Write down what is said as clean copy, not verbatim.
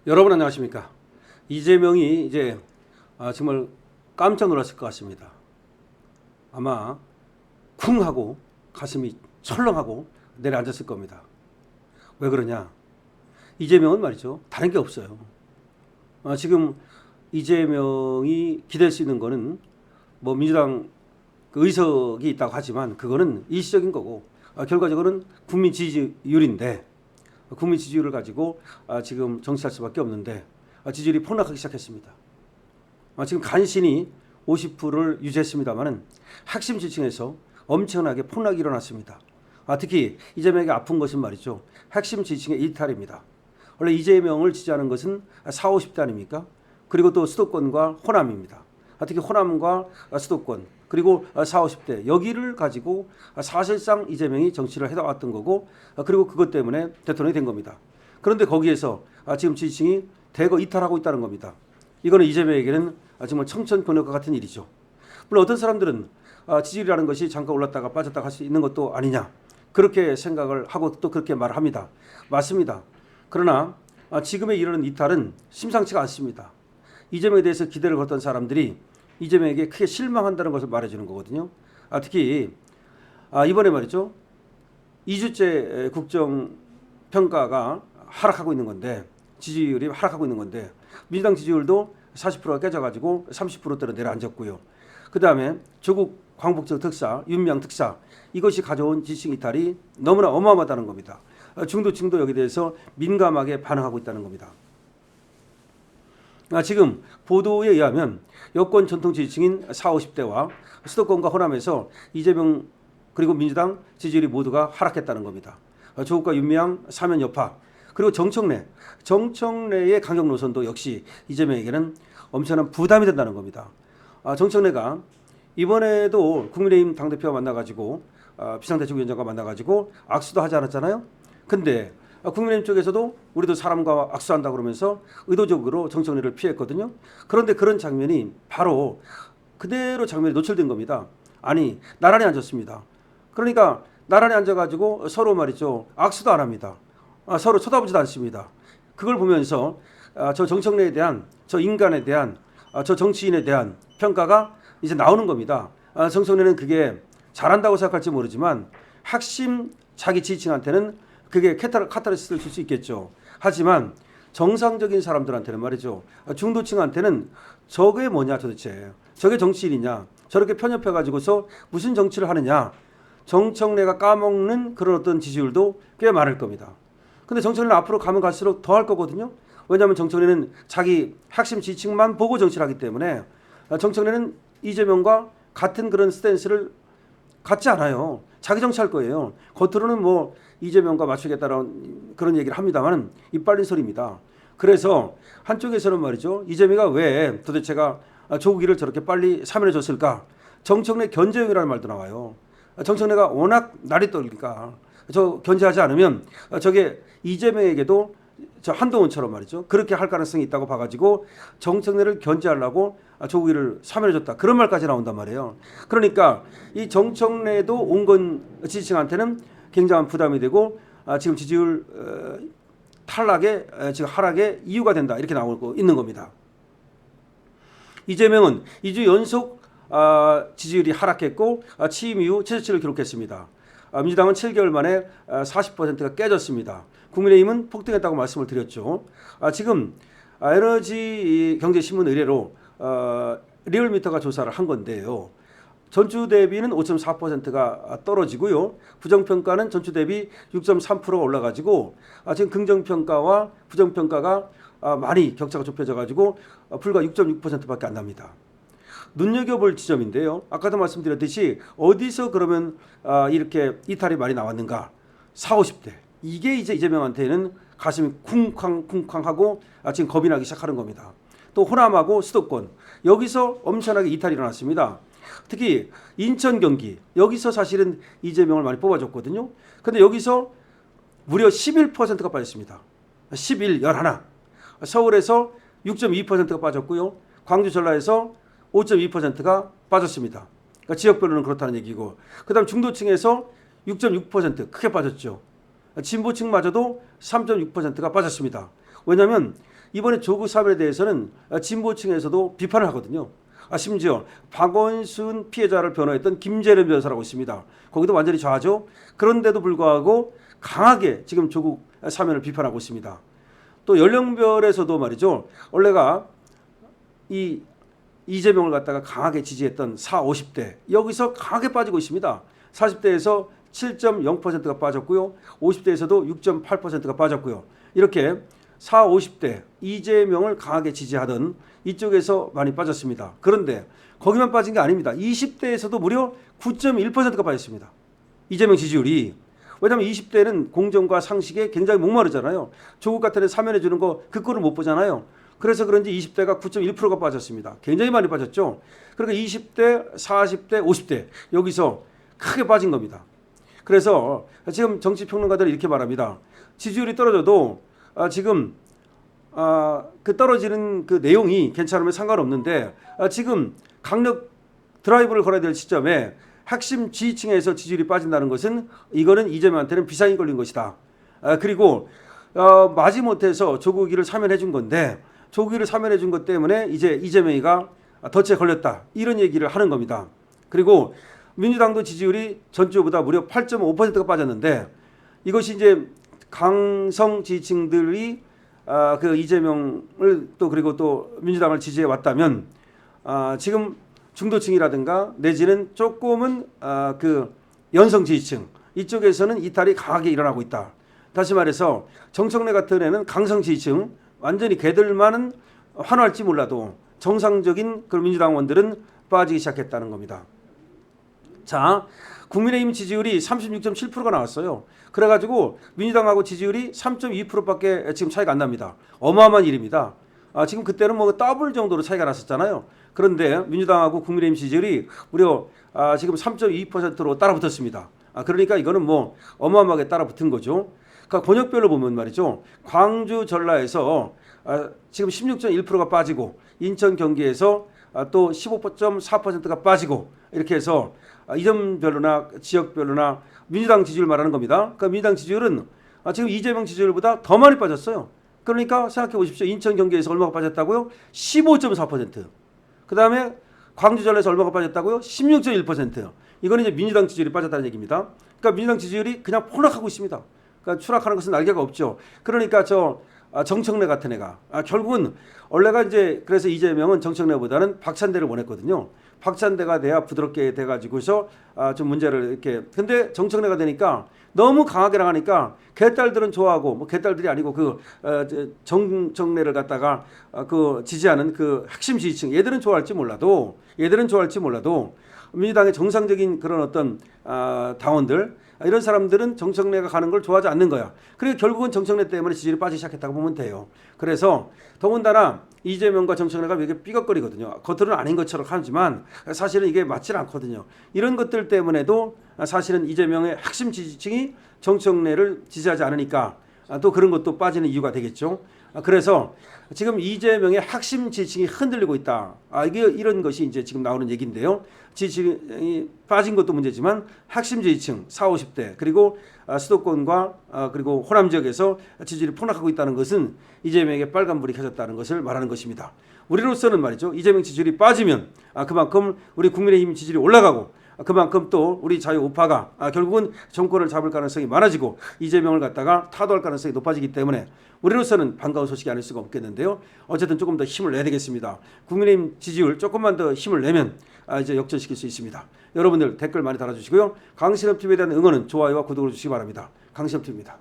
여러분 안녕하십니까? 이재명이 이제 정말 깜짝 놀랐을 것 같습니다. 아마 쿵 하고 가슴이 철렁하고 내려앉았을 겁니다. 왜 그러냐? 이재명은 말이죠. 다른 게 없어요. 지금 이재명이 기댈 수 있는 거는 뭐 민주당 그 의석이 있다고 하지만 그거는 일시적인 거고 결과적으로는 국민 지지율인데 국민 지지율을 가지고 지금 정치할 수밖에 없는데 지지율이 폭락하기 시작했습니다. 지금 간신히 50%를 유지했습니다만은 핵심 지층에서 엄청나게 폭락이 일어났습니다. 특히 이재명에게 아픈 것은 말이죠. 핵심 지층의 일탈입니다. 원래 이재명을 지지하는 것은 40, 50대 아닙니까? 그리고 또 수도권과 호남입니다. 특히 호남과 수도권 그리고 40, 50대 여기를 가지고 사실상 이재명이 정치를 해왔던 거고 그리고 그것 때문에 대통령이 된 겁니다. 그런데 거기에서 지금 지지층이 대거 이탈하고 있다는 겁니다. 이거는 이재명에게는 정말 청천벽력과 같은 일이죠. 물론 어떤 사람들은 지지율이라는 것이 잠깐 올랐다가 빠졌다가 할 수 있는 것도 아니냐 그렇게 생각을 하고 또 그렇게 말을 합니다. 맞습니다. 그러나 지금에 이르는 이탈은 심상치가 않습니다. 이재명에 대해서 기대를 걸었던 사람들이 이재명에게 크게 실망한다는 것을 말해주는 거거든요. 특히 이번에 말이죠. 2주째 국정평가가 하락하고 있는 건데 지지율이 하락하고 있는 건데 민주당 지지율도 40%가 깨져가지고 30%대로 내려앉았고요. 그 다음에 조국 광복절 특사, 윤미향 특사 이것이 가져온 지지층 이탈이 너무나 어마어마하다는 겁니다. 중도층도 여기에 대해서 민감하게 반응하고 있다는 겁니다. 지금 보도에 의하면 여권 전통 지지층인 40, 50대와 수도권과 호남에서 이재명 그리고 민주당 지지율이 모두가 하락했다는 겁니다. 조국과 윤미향 사면 여파 그리고 정청래의 강경 노선도 역시 이재명에게는 엄청난 부담이 된다는 겁니다. 정청래가 이번에도 국민의힘 당대표와 만나가지고 비상대책위원장과 만나가지고 악수도 하지 않았잖아요. 근데 국민의힘 쪽에서도 우리도 사람과 악수한다 그러면서 의도적으로 정청래를 피했거든요. 그런데 그런 장면이 바로 그대로 장면이 노출된 겁니다. 아니 나란히 앉았습니다. 그러니까 나란히 앉아가지고 서로 말이죠. 악수도 안 합니다. 서로 쳐다보지도 않습니다. 그걸 보면서 저 정청래에 대한 저 인간에 대한 저 정치인에 대한 평가가 이제 나오는 겁니다. 정청래는 그게 잘한다고 생각할지 모르지만 핵심 자기 지지층한테는 그게 카타르시스를 줄 수 있겠죠. 하지만 정상적인 사람들한테는 말이죠. 중도층한테는 저게 뭐냐 도대체. 저게 정치인이냐. 저렇게 편협해가지고서 무슨 정치를 하느냐. 정청래가 까먹는 그런 어떤 지지율도 꽤 많을 겁니다. 근데 정청래는 앞으로 가면 갈수록 더 할 거거든요. 왜냐하면 정청래는 자기 핵심 지지층만 보고 정치를 하기 때문에 정청래는 이재명과 같은 그런 스탠스를 갖지 않아요. 자기 정치할 거예요. 겉으로는 뭐 이재명과 맞추겠다는 그런 얘기를 합니다만 입 빨린 소리입니다. 그래서 한쪽에서는 말이죠. 이재명이가 왜 도대체가 조국이를 저렇게 빨리 사면해 줬을까? 정청래 견제용이라는 말도 나와요. 정청래가 워낙 날이 떨니까 저 견제하지 않으면 저게 이재명에게도 저 한동훈처럼 말이죠. 그렇게 할 가능성이 있다고 봐가지고 정청래를 견제하려고 조국이를 사면해줬다. 그런 말까지 나온단 말이에요. 그러니까 이 정청래도 온건 지지층한테는 굉장한 부담이 되고 지금 지지율 탈락에 지금 하락의 이유가 된다. 이렇게 나오고 있는 겁니다. 이재명은 2주 연속 지지율이 하락했고 취임 이후 최저치를 기록했습니다. 민주당은 7개월 만에 40%가 깨졌습니다. 국민의힘은 폭등했다고 말씀을 드렸죠. 지금 에너지 경제신문 의뢰로 리얼미터가 조사를 한 건데요. 전주 대비는 5.4%가 떨어지고요. 부정평가는 전주 대비 6.3%가 올라가지고 지금 긍정평가와 부정평가가 많이 격차가 좁혀져가지고 불과 6.6%밖에 안 납니다. 눈여겨볼 지점인데요. 아까도 말씀드렸듯이 어디서 그러면 이렇게 이탈이 많이 나왔는가? 40, 50대. 이게 이제 이재명한테는 가슴이 쿵쾅쿵쾅하고 지금 겁이 나기 시작하는 겁니다. 또 호남하고 수도권 여기서 엄청나게 이탈이 일어났습니다. 특히 인천 경기 여기서 사실은 이재명을 많이 뽑아줬거든요. 근데 여기서 무려 11%가 빠졌습니다. 11, 11. 서울에서 6.2%가 빠졌고요. 광주 전라에서 5.2%가 빠졌습니다. 그러니까 지역별로는 그렇다는 얘기고 그 다음 중도층에서 6.6% 크게 빠졌죠. 진보층마저도 3.6%가 빠졌습니다. 왜냐하면 이번에 조국 사면에 대해서는 진보층에서도 비판을 하거든요. 심지어 박원순 피해자를 변호했던 김재련 변호사라고 있습니다. 거기도 완전히 좌죠. 그런데도 불구하고 강하게 지금 조국 사면을 비판하고 있습니다. 또 연령별에서도 말이죠. 원래가 이 이재명을 갖다가 강하게 지지했던 40, 50대 여기서 강하게 빠지고 있습니다. 40대에서 7.0%가 빠졌고요. 50대에서도 6.8%가 빠졌고요. 이렇게 40, 50대 이재명을 강하게 지지하던 이쪽에서 많이 빠졌습니다. 그런데 거기만 빠진 게 아닙니다. 20대에서도 무려 9.1%가 빠졌습니다. 이재명 지지율이. 왜냐하면 20대는 공정과 상식에 굉장히 목마르잖아요. 조국 같은 애 사면해 주는 거 그 꼴을 못 보잖아요. 그래서 그런지 20대가 9.1%가 빠졌습니다. 굉장히 많이 빠졌죠. 그러니까 20대, 40대, 50대 여기서 크게 빠진 겁니다. 그래서 지금 정치평론가들이 이렇게 말합니다. 지지율이 떨어져도 지금 그 떨어지는 그 내용이 괜찮으면 상관없는데 지금 강력 드라이브를 걸어야 될 시점에 핵심 지지층에서 지지율이 빠진다는 것은 이거는 이재명한테는 비상이 걸린 것이다. 그리고 마지못해서 조국이를 사면해 준 건데 조국이를 사면해 준 것 때문에 이제 이재명이가 덫에 걸렸다. 이런 얘기를 하는 겁니다. 그리고 민주당도 지지율이 전주보다 무려 8.5%가 빠졌는데 이것이 이제 강성 지지층들이 그 이재명을 또 그리고 또 민주당을 지지해 왔다면 지금 중도층이라든가 내지는 조금은 그 연성 지지층 이쪽에서는 이탈이 강하게 일어나고 있다. 다시 말해서 정청래 같은 애는 강성 지지층 완전히 걔들만은 환호할지 몰라도 정상적인 그 민주당원들은 빠지기 시작했다는 겁니다. 자, 국민의힘 지지율이 36.7%가 나왔어요. 그래가지고 민주당하고 지지율이 3.2%밖에 지금 차이가 안 납니다. 어마어마한 일입니다. 지금 그때는 뭐 더블 정도로 차이가 났었잖아요. 그런데 민주당하고 국민의힘 지지율이 무려 지금 3.2%로 따라붙었습니다. 그러니까 이거는 뭐 어마어마하게 따라붙은 거죠. 그러니까 권역별로 보면 말이죠. 광주, 전라에서 지금 16.1%가 빠지고 인천, 경기에서 또 15.4%가 빠지고 이렇게 해서 이점별로나 지역별로나 민주당 지지율 말하는 겁니다. 그러니까 민주당 지지율은 지금 이재명 지지율보다 더 많이 빠졌어요. 그러니까 생각해 보십시오. 인천, 경기에서 얼마가 빠졌다고요? 15.4%. 그 다음에 광주, 전라에서 얼마가 빠졌다고요? 16.1%. 이거는 이제 민주당 지지율이 빠졌다는 얘기입니다. 그러니까 민주당 지지율이 그냥 폭락하고 있습니다. 그러니까 추락하는 것은 날개가 없죠. 그러니까 정청래 같은 애가 결국은 원래가 이제 그래서 이재명은 정청래보다는 박찬대를 원했거든요. 박찬대가 돼야 부드럽게 돼가지고서 좀 문제를 이렇게. 근데 정청래가 되니까 너무 강하게 나가니까 개딸들은 좋아하고 뭐 개딸들이 아니고 그 정청래를 갖다가 그 지지하는 그 핵심 지지층 얘들은 좋아할지 몰라도 민주당의 정상적인 그런 어떤 당원들 이런 사람들은 정청래가 가는 걸 좋아하지 않는 거야. 그리고 결국은 정청래 때문에 지지율이 빠지기 시작했다고 보면 돼요. 그래서 더군다나 이재명과 정청래가 이게 삐걱거리거든요. 겉으로는 아닌 것처럼 하지만 사실은 이게 맞지 않거든요. 이런 것들 때문에도 사실은 이재명의 핵심 지지층이 정청래를 지지하지 않으니까 또 그런 것도 빠지는 이유가 되겠죠. 그래서 지금 이재명의 핵심 지지층이 흔들리고 있다. 이게 이런 것이 이제 지금 나오는 얘기인데요. 지지층이 빠진 것도 문제지만 핵심 지지층 40, 50대 그리고 수도권과 그리고 호남 지역에서 지지율이 폭락하고 있다는 것은 이재명에게 빨간불이 켜졌다는 것을 말하는 것입니다. 우리로서는 말이죠. 이재명 지지율이 빠지면 그만큼 우리 국민의힘 지지율이 올라가고 그만큼 또 우리 자유우파가 결국은 정권을 잡을 가능성이 많아지고 이재명을 갖다가 타도할 가능성이 높아지기 때문에 우리로서는 반가운 소식이 아닐 수가 없겠는데요. 어쨌든 조금 더 힘을 내야 되겠습니다. 국민의힘 지지율 조금만 더 힘을 내면 이제 역전시킬 수 있습니다. 여러분들 댓글 많이 달아주시고요. 강신업TV에 대한 응원은 좋아요와 구독을 주시기 바랍니다. 강신업TV입니다.